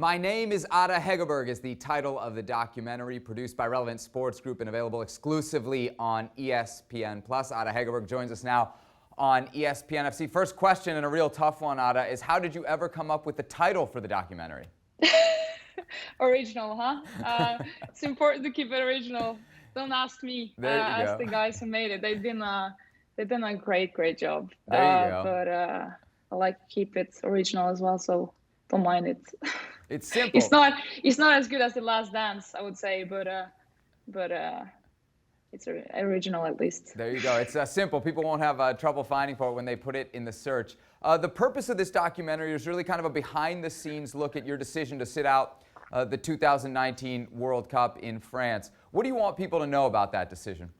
My Name is Ada Hegerberg is the title of the documentary produced by Relevant Sports Group and available exclusively on ESPN+. Ada Hegerberg joins us now on ESPN FC. First question, and a real tough one, Ada, is how did you ever come up with the title for the documentary? Original, huh? It's important to keep it original. Don't ask me. Ask the guys who made it. They've done a great job. There you go. But I like to keep it original as well, so don't mind it. It's simple. It's not as good as The Last Dance, I would say, but it's original at least. There you go. It's simple. People won't have trouble finding for it when they put it in the search. The purpose of this documentary is really kind of a behind-the-scenes look at your decision to sit out the 2019 World Cup in France. What do you want people to know about that decision?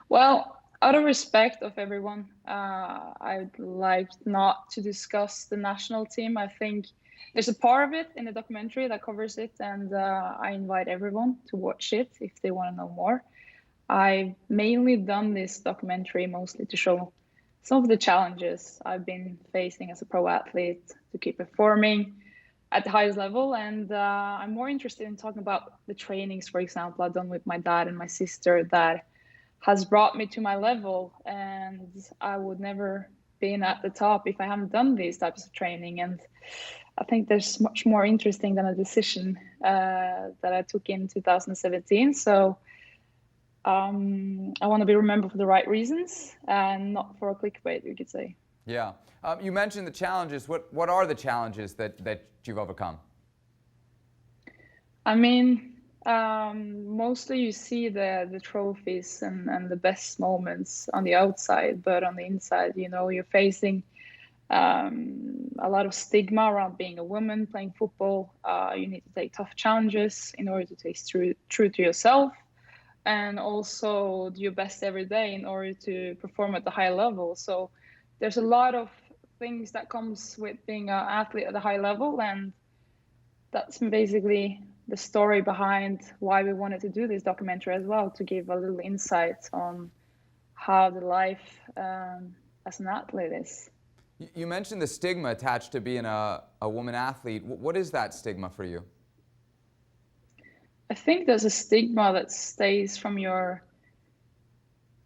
Well, out of respect of everyone, I'd like not to discuss the national team. I think there's a part of it in the documentary that covers it, and I invite everyone to watch it if they want to know more. I've mainly done this documentary mostly to show some of the challenges I've been facing as a pro athlete to keep performing at the highest level, and I'm more interested in talking about the trainings, for example, I've done with my dad and my sister that has brought me to my level, and I would never been at the top if I haven't done these types of training. And I think there's much more interesting than a decision that I took in 2017. So I want to be remembered for the right reasons and not for a clickbait, you could say. Yeah. You mentioned the challenges. What are the challenges that you've overcome? I mean, mostly you see the trophies and the best moments on the outside, but on the inside, you're facing a lot of stigma around being a woman playing football. You need to take tough challenges in order to stay true to yourself, and also do your best every day in order to perform at the high level. So there's a lot of things that comes with being an athlete at a high level, and that's basically the story behind why we wanted to do this documentary as well, to give a little insight on how the life as an athlete is. You mentioned the stigma attached to being a woman athlete. What is that stigma for you? I think there's a stigma that stays from your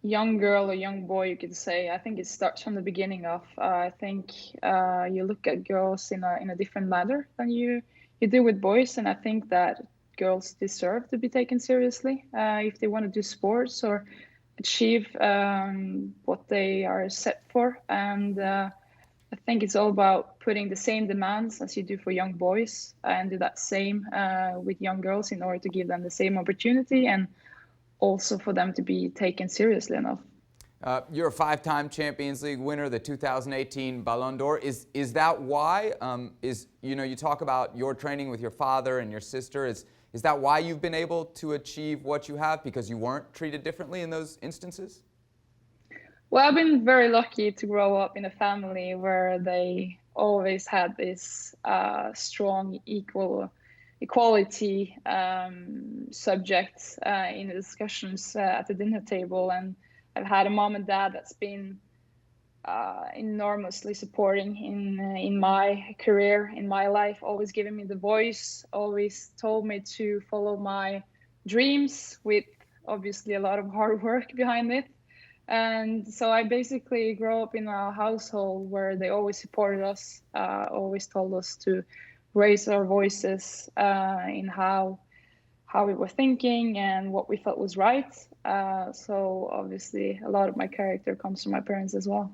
young girl or young boy, you could say. I think it starts from the beginning of. I think you look at girls in a different manner than you do with boys, and I think that girls deserve to be taken seriously if they want to do sports or achieve what they are set for. And I think it's all about putting the same demands as you do for young boys and do that same with young girls in order to give them the same opportunity and also for them to be taken seriously enough. You're a five-time Champions League winner, the 2018 Ballon d'Or. Is that why? You talk about your training with your father and your sister. Is that why you've been able to achieve what you have, because you weren't treated differently in those instances? Well, I've been very lucky to grow up in a family where they always had this strong equality subject in the discussions at the dinner table, and I've had a mom and dad that's been enormously supporting in my career, in my life, always giving me the voice, always told me to follow my dreams with obviously a lot of hard work behind it. And so I basically grew up in a household where they always supported us, always told us to raise our voices in how we were thinking and what we felt was right. So obviously a lot of my character comes from my parents as well.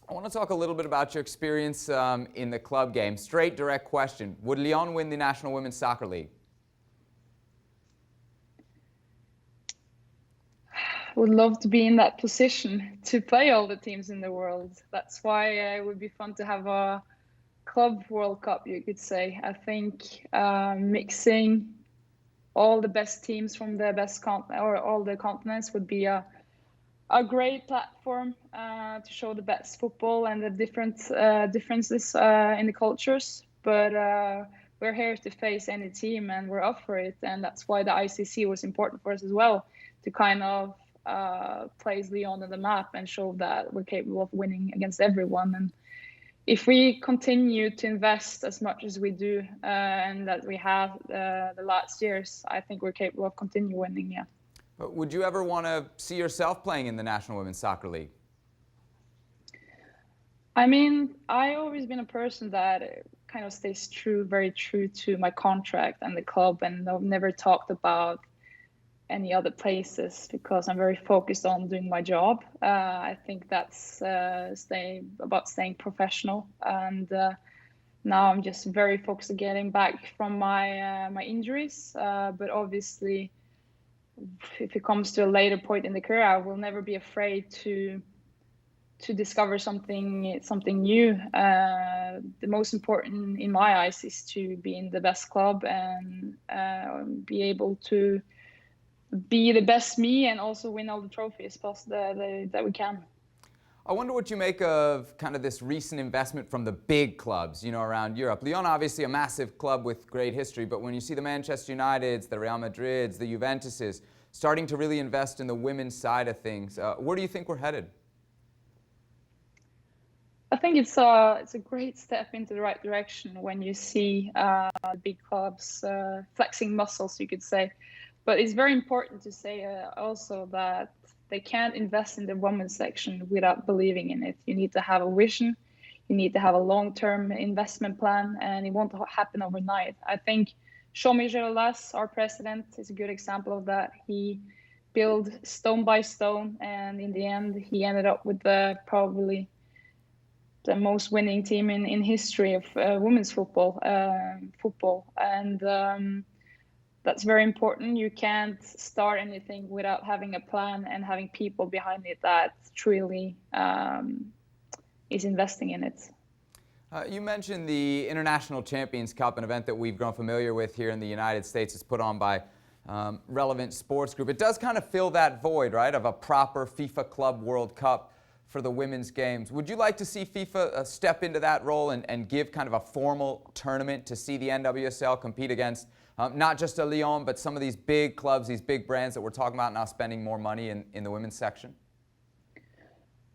I want to talk a little bit about your experience in the club game. Straight, direct question. Would Lyon win the National Women's Soccer League? Would love to be in that position to play all the teams in the world. That's why it would be fun to have a club World Cup, you could say. I think mixing all the best teams from the best all the continents would be a great platform to show the best football and the differences in the cultures. But we're here to face any team, and we're up for it. And that's why the ICC was important for us as well, to kind of place Lyon on the map and show that we're capable of winning against everyone. And if we continue to invest as much as we do and that we have the last years, I think we're capable of continuing winning, yeah. But would you ever want to see yourself playing in the National Women's Soccer League? I mean, I've always been a person that kind of stays very true to my contract and the club, and I've never talked about any other places because I'm very focused on doing my job. I think that's about staying professional, and now I'm just very focused on getting back from my injuries. But obviously, if it comes to a later point in the career, I will never be afraid to discover something new. The most important in my eyes is to be in the best club and be able to be the best me and also win all the trophies that we can. I wonder what you make of kind of this recent investment from the big clubs, around Europe. Lyon, obviously a massive club with great history, but when you see the Manchester Uniteds, the Real Madrids, the Juventuses starting to really invest in the women's side of things, where do you think we're headed? I think it's a great step into the right direction when you see big clubs flexing muscles, you could say. But it's very important to say also that they can't invest in the women's section without believing in it. You need to have a vision, you need to have a long-term investment plan, and it won't happen overnight. I think Jean-Michel Aulas, our president, is a good example of that. He built stone by stone, and in the end, he ended up with probably the most winning team in history of women's football. And that's very important. You can't start anything without having a plan and having people behind it that truly is investing in it. You mentioned the International Champions Cup, an event that we've grown familiar with here in the United States. It's put on by Relevant Sports Group. It does kind of fill that void, right, of a proper FIFA Club World Cup for the women's games. Would you like to see FIFA step into that role and give kind of a formal tournament to see the NWSL compete against not just a Lyon, but some of these big clubs, these big brands that we're talking about now spending more money in the women's section?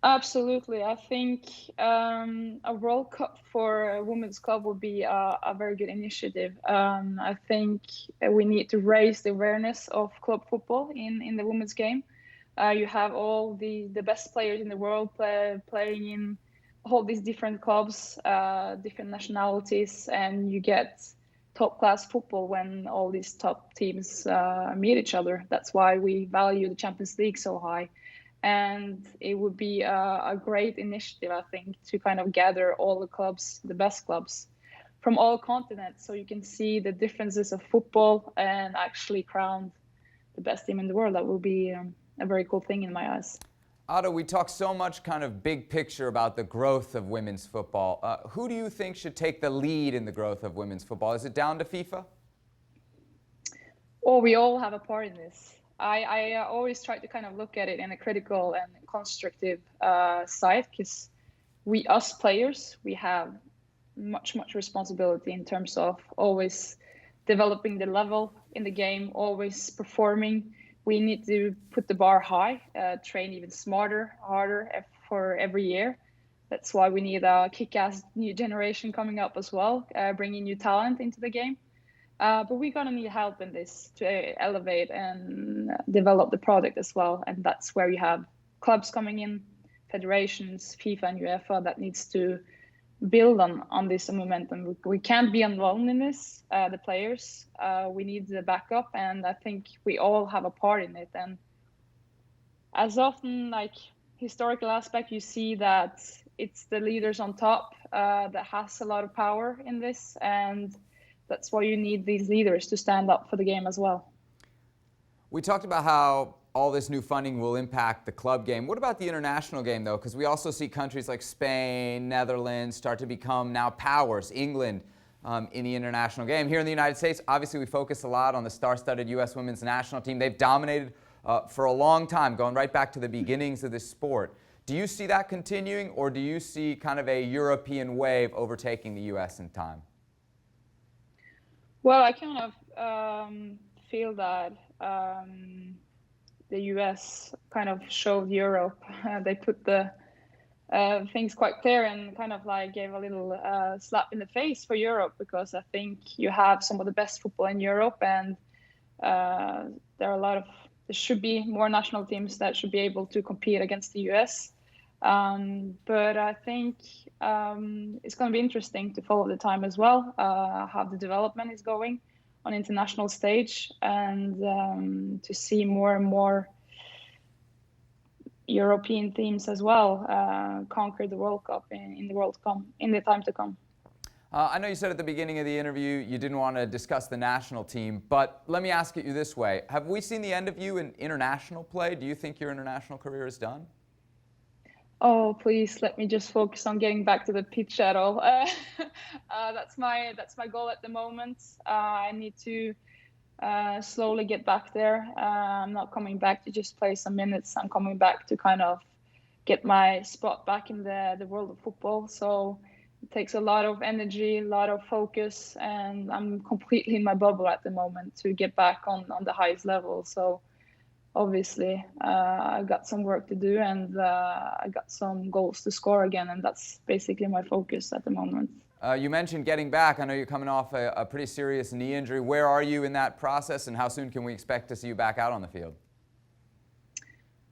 Absolutely. I think a World Cup for a women's club would be a very good initiative. I think we need to raise the awareness of club football in the women's game. You have all the best players in the world playing in all these different clubs, different nationalities, and you get top-class football when all these top teams meet each other. That's why we value the Champions League so high. And it would be a great initiative, I think, to kind of gather all the clubs, the best clubs from all continents, so you can see the differences of football and actually crown the best team in the world. That will be a very cool thing in my eyes. Ada, we talk so much kind of big picture about the growth of women's football. Who do you think should take the lead in the growth of women's football? Is it down to FIFA? Oh, we all have a part in this. I always try to kind of look at it in a critical and constructive side, because us players, we have much responsibility in terms of always developing the level in the game, always performing. We need to put the bar high, train even smarter, harder for every year. That's why we need a kick-ass new generation coming up as well, bringing new talent into the game. But we're going to need help in this to elevate and develop the product as well. And that's where you have clubs coming in, federations, FIFA and UEFA, that needs to build on this momentum. We can't be alone in this, the players. We need the backup, and I think we all have a part in it. And as often, like historical aspect, you see that it's the leaders on top that has a lot of power in this, and that's why you need these leaders to stand up for the game as well. We talked about how all this new funding will impact the club game. What about the international game, though? Because we also see countries like Spain, Netherlands start to become now powers, England in the international game. Here in the United States, obviously we focus a lot on the star-studded U.S. women's national team. They've dominated for a long time, going right back to the beginnings of this sport. Do you see that continuing, or do you see kind of a European wave overtaking the U.S. in time? Well, I kind of feel that the US kind of showed Europe. They put the things quite clear and kind of like gave a little slap in the face for Europe, because I think you have some of the best football in Europe, and there should be more national teams that should be able to compete against the US. But I think it's going to be interesting to follow the time as well, how the development is going on international stage, and to see more and more European teams as well conquer the World Cup in the time to come. I know you said at the beginning of the interview you didn't want to discuss the national team, but let me ask it you this way. Have we seen the end of you in international play? Do you think your international career is done? Oh, please let me just focus on getting back to the pitch at all. That's my goal at the moment. I need to slowly get back there. I'm not coming back to just play some minutes. I'm coming back to kind of get my spot back in the world of football. So it takes a lot of energy, a lot of focus, and I'm completely in my bubble at the moment to get back on the highest level. So obviously I got some work to do, and I got some goals to score again, and that's basically my focus at the moment. You mentioned getting back. I know you're coming off a pretty serious knee injury. Where are you in that process, and how soon can we expect to see you back out on the field?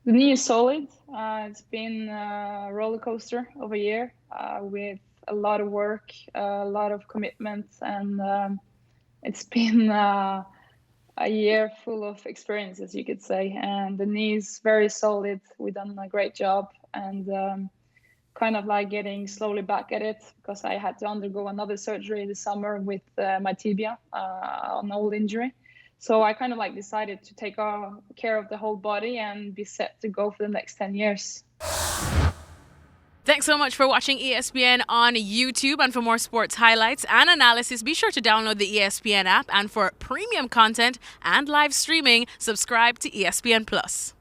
The knee is solid. It's been a roller coaster of a year with a lot of work, a lot of commitment, and it's been a year full of experiences, you could say. And the knee is very solid. We've done a great job, and kind of like getting slowly back at it, because I had to undergo another surgery this summer with my tibia, an old injury. So I kind of like decided to take care of the whole body and be set to go for the next 10 years. Thanks so much for watching ESPN on YouTube. And for more sports highlights and analysis, be sure to download the ESPN app. And for premium content and live streaming, subscribe to ESPN Plus.